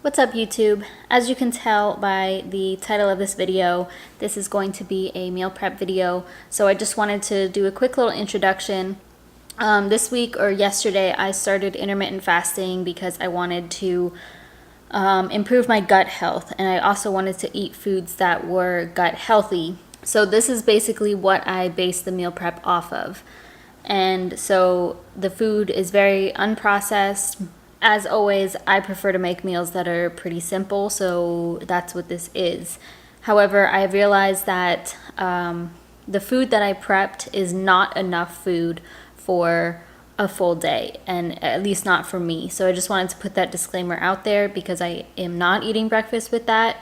What's up YouTube? As you can tell by the title of this video, this is going to be a meal prep video. So I just wanted to do a quick little introduction. This week or yesterday I started intermittent fasting because I wanted to improve my gut health, and I also wanted to eat foods that were gut healthy. So this is basically what I base the meal prep off of. And so the food is very unprocessed. As always, I prefer to make meals that are pretty simple, so that's what this is. However, I realized that the food that I prepped is not enough food for a full day, and at least not for me. So I just wanted to put that disclaimer out there because I am not eating breakfast with that,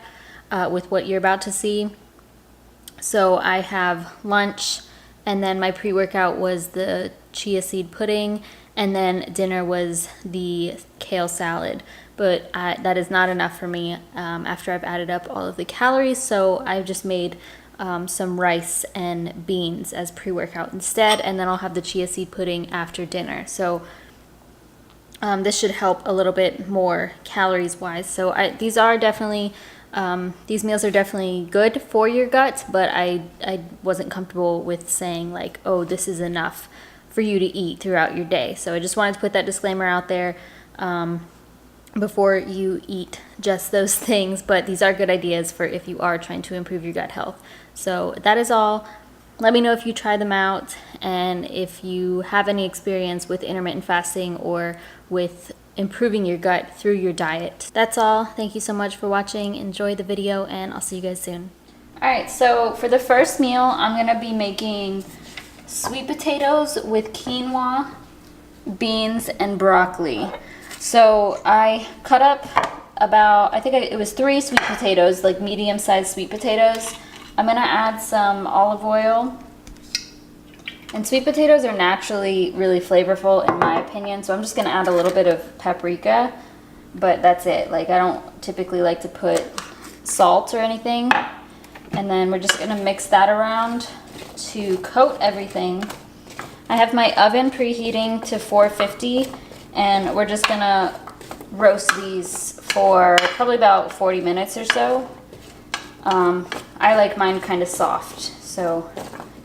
with what you're about to see. So I have lunch, and then my pre-workout was the chia seed pudding, and then dinner was the kale salad. But that is not enough for me after I've added up all of the calories, so I've just made some rice and beans as pre-workout instead, and then I'll have the chia seed pudding after dinner. So this should help a little bit more calories wise. So these meals are definitely good for your gut, but I wasn't comfortable with saying like, oh, this is enough for you to eat throughout your day. So I just wanted to put that disclaimer out there before you eat just those things, but these are good ideas for if you are trying to improve your gut health. So that is all. Let me know if you try them out and if you have any experience with intermittent fasting or with improving your gut through your diet. That's all. Thank you so much for watching. Enjoy the video, and I'll see you guys soon. Alright, so for the first meal, I'm going to be making sweet potatoes with quinoa, beans, and broccoli. So I cut up about, it was 3 sweet potatoes, like medium-sized sweet potatoes. I'm going to add some olive oil. And sweet potatoes are naturally really flavorful in my opinion, so I'm just going to add a little bit of paprika, but that's it. Like, I don't typically like to put salt or anything. And then we're just going to mix that around to coat everything. I have my oven preheating to 450, and we're just going to roast these for probably about 40 minutes or so. I like mine kind of soft, so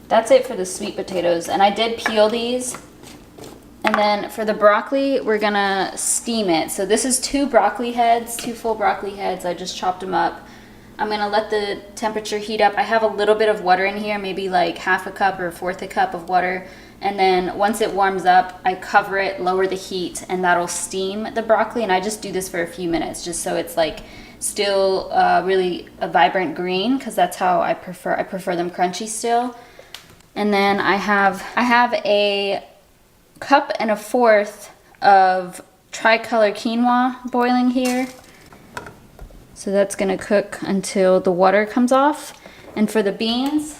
that's it for the sweet potatoes. And I did peel these. And then for the broccoli, we're gonna steam it. So this is 2 broccoli heads, 2 full broccoli heads. I just chopped them up. I'm gonna let the temperature heat up. I have a little bit of water in here, maybe like half a cup or 1/4 a cup of water. And then once it warms up, I cover it, lower the heat, and that'll steam the broccoli. And I just do this for a few minutes, just so it's like still really a vibrant green, because that's how I prefer them crunchy still. And then I have a 1.25 cups of tricolor quinoa boiling here. So that's gonna cook until the water comes off. And for the beans,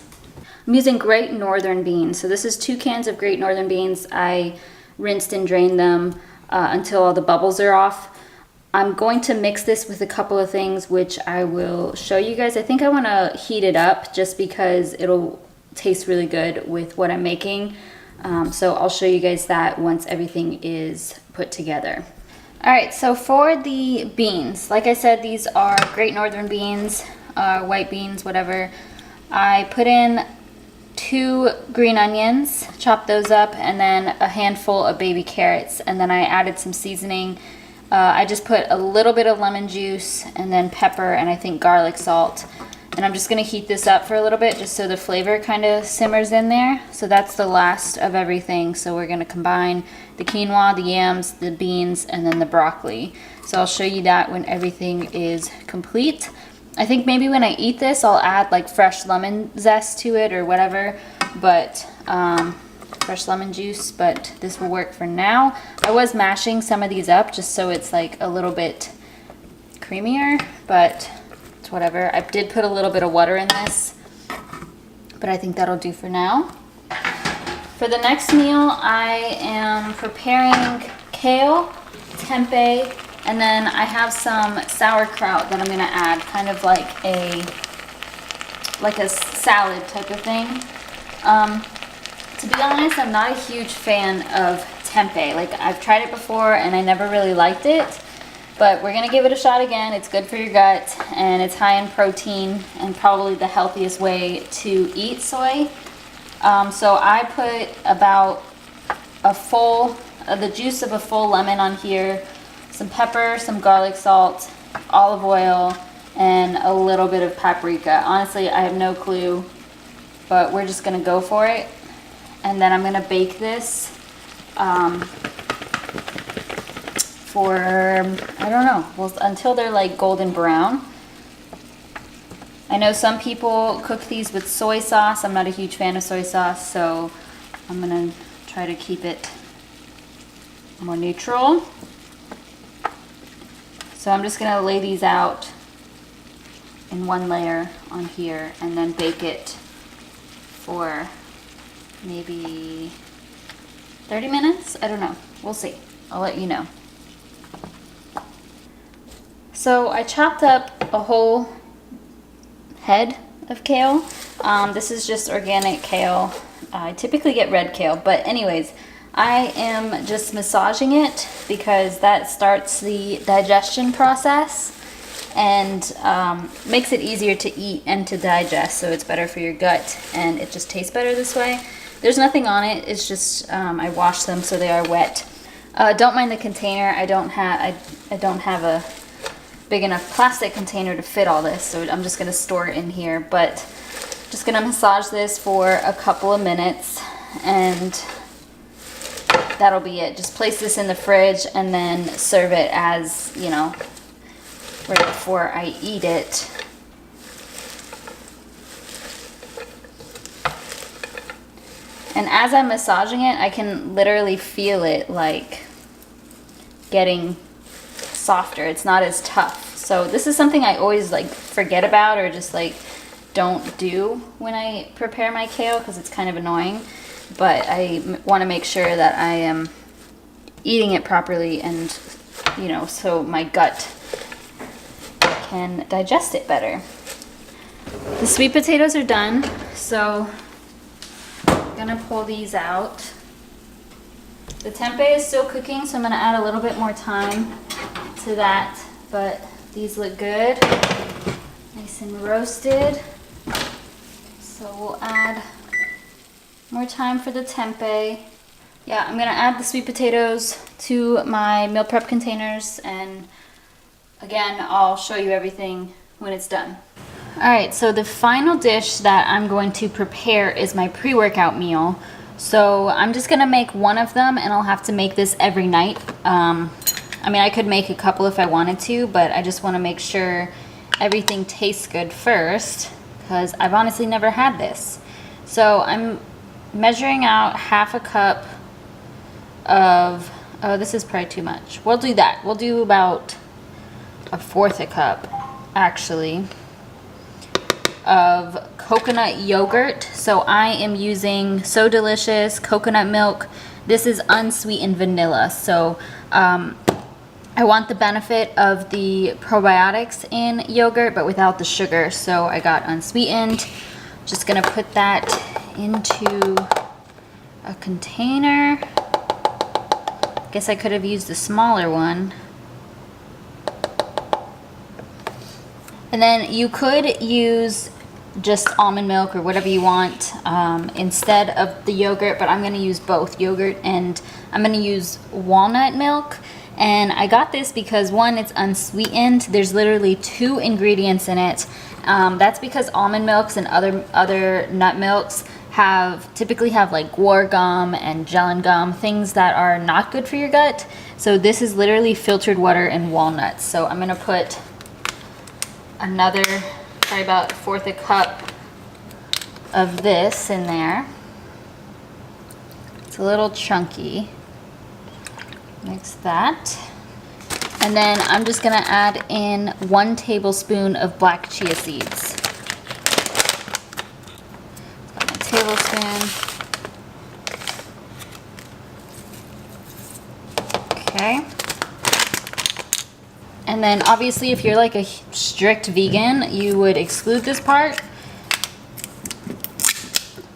I'm using Great Northern beans. So this is 2 cans of Great Northern beans. I rinsed and drained them until all the bubbles are off. I'm going to mix this with a couple of things, which I will show you guys. I think I wanna heat it up just because it'll taste really good with what I'm making. So I'll show you guys that once everything is put together. Alright, so for the beans, like I said, these are Great Northern beans, white beans, whatever. I put in 2 green onions, chopped those up, and then a handful of baby carrots, and then I added some seasoning. I just put a little bit of lemon juice, and then pepper, and I think garlic salt. And I'm just going to heat this up for a little bit just so the flavor kind of simmers in there. So that's the last of everything. So we're going to combine the quinoa, the yams, the beans, and then the broccoli. So I'll show you that when everything is complete. I think maybe when I eat this, I'll add like fresh lemon zest to it or whatever. But fresh lemon juice, but this will work for now. I was mashing some of these up just so it's like a little bit creamier, but it's whatever. I did put a little bit of water in this, but I think that'll do for now. For the next meal, I am preparing kale, tempeh, and then I have some sauerkraut that I'm gonna add, kind of like a salad type of thing. To be honest, I'm not a huge fan of tempeh. Like, I've tried it before and I never really liked it, But we're gonna give it a shot again. It's good for your gut and it's high in protein and probably the healthiest way to eat soy. So I put about the juice of a full lemon on here, some pepper, some garlic salt, olive oil, and a little bit of paprika. Honestly, I have no clue, but we're just gonna go for it. And then I'm gonna bake this for, I don't know, well, until they're like golden brown. I know some people cook these with soy sauce. I'm not a huge fan of soy sauce, so I'm gonna try to keep it more neutral. So I'm just gonna lay these out in one layer on here and then bake it for maybe 30 minutes. I don't know, we'll see. I'll let you know. So I chopped up a whole head of kale. This is just organic kale. I typically get red kale, but anyways, I am just massaging it because that starts the digestion process and makes it easier to eat and to digest, so it's better for your gut and it just tastes better this way. There's nothing on it, it's just I washed them so they are wet. Don't mind the container. I don't have a big enough plastic container to fit all this, so I'm just gonna store it in here. But just gonna massage this for a couple of minutes and that'll be it. Just place this in the fridge and then serve it as, you know, right before I eat it. And as I'm massaging it, I can literally feel it like getting softer. It's not as tough. So this is something I always like forget about or just like don't do when I prepare my kale because it's kind of annoying. But I want to make sure that I am eating it properly and, you know, so my gut can digest it better. The sweet potatoes are done, so I'm gonna pull these out. The tempeh is still cooking, so I'm gonna add a little bit more time to that, but these look good, nice and roasted. So we'll add more time for the tempeh. Yeah, I'm gonna add the sweet potatoes to my meal prep containers, and again, I'll show you everything when it's done. All right, so the final dish that I'm going to prepare is my pre-workout meal. So I'm just gonna make one of them, and I'll have to make this every night. I mean, I could make a couple if I wanted to, but I just wanna make sure everything tastes good first, because I've honestly never had this. So I'm measuring out half a cup of, oh, this is probably too much. We'll do that. We'll do about a fourth a cup, actually, of coconut yogurt. So I am using So Delicious coconut milk. This is unsweetened vanilla. So I want the benefit of the probiotics in yogurt, but without the sugar. So I got unsweetened. Just gonna put that into a container. Guess I could have used a smaller one. And then you could use just almond milk or whatever you want instead of the yogurt, but I'm going to use both yogurt and I'm going to use walnut milk. And I got this because, one, it's unsweetened. There's literally 2 ingredients in it. That's because almond milks and other nut milks typically have like guar gum and gellan gum, things that are not good for your gut. So this is literally filtered water and walnuts. So I'm going to put another, probably about a fourth a cup of this in there. It's a little chunky. Mix that. And then I'm just gonna add in 1 tablespoon of black chia seeds. Got my tablespoon. Okay. And then obviously if you're like a strict vegan, you would exclude this part.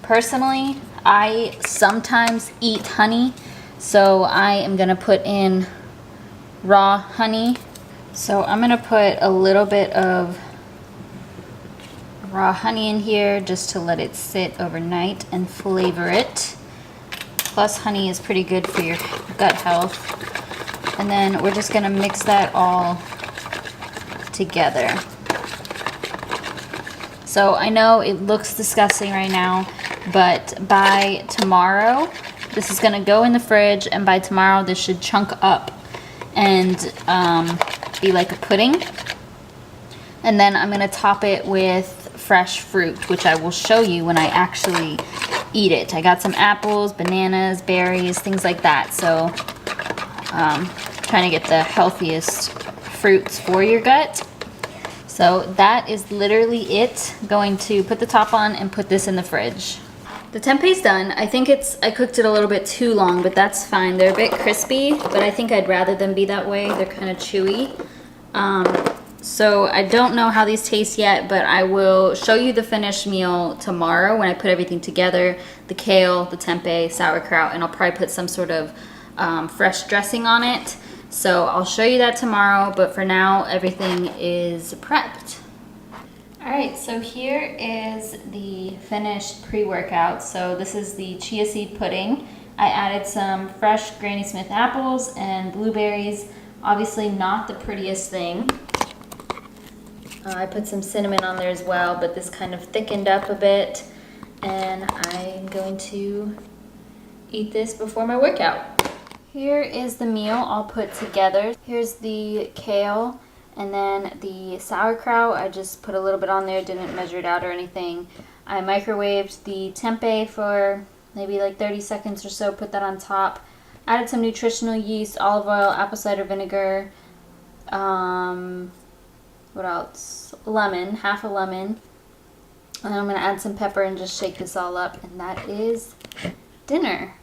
Personally, I sometimes eat honey, so I am gonna put in raw honey So I'm gonna put a little bit of raw honey in here just to let it sit overnight and flavor it. Plus honey is pretty good for your gut health. And then we're just gonna mix that all together. So I know it looks disgusting right now, but by tomorrow, this is gonna go in the fridge, and by tomorrow this should chunk up and be like a pudding. And then I'm gonna top it with fresh fruit, which I will show you when I actually eat it. I got some apples, bananas, berries, things like that. So trying to get the healthiest fruits for your gut. So that is literally it. Going to put the top on and put this in the fridge. The tempeh's done. I think I cooked it a little bit too long, but that's fine. They're a bit crispy, but I think I'd rather them be that way. They're kind of chewy. So I don't know how these taste yet, but I will show you the finished meal tomorrow when I put everything together. The kale, the tempeh, sauerkraut, and I'll probably put some sort of fresh dressing on it. So I'll show you that tomorrow, but for now, everything is prepped. All right, so here is the finished pre-workout. So this is the chia seed pudding. I added some fresh Granny Smith apples and blueberries. Obviously not the prettiest thing. I put some cinnamon on there as well, but this kind of thickened up a bit. And I'm going to eat this before my workout. Here is the meal all put together. Here's the kale and then the sauerkraut. I just put a little bit on there, didn't measure it out or anything. I microwaved the tempeh for maybe like 30 seconds or so, put that on top. Added some nutritional yeast, olive oil, apple cider vinegar, what else? Lemon, half a lemon. And then I'm gonna add some pepper and just shake this all up, and that is dinner.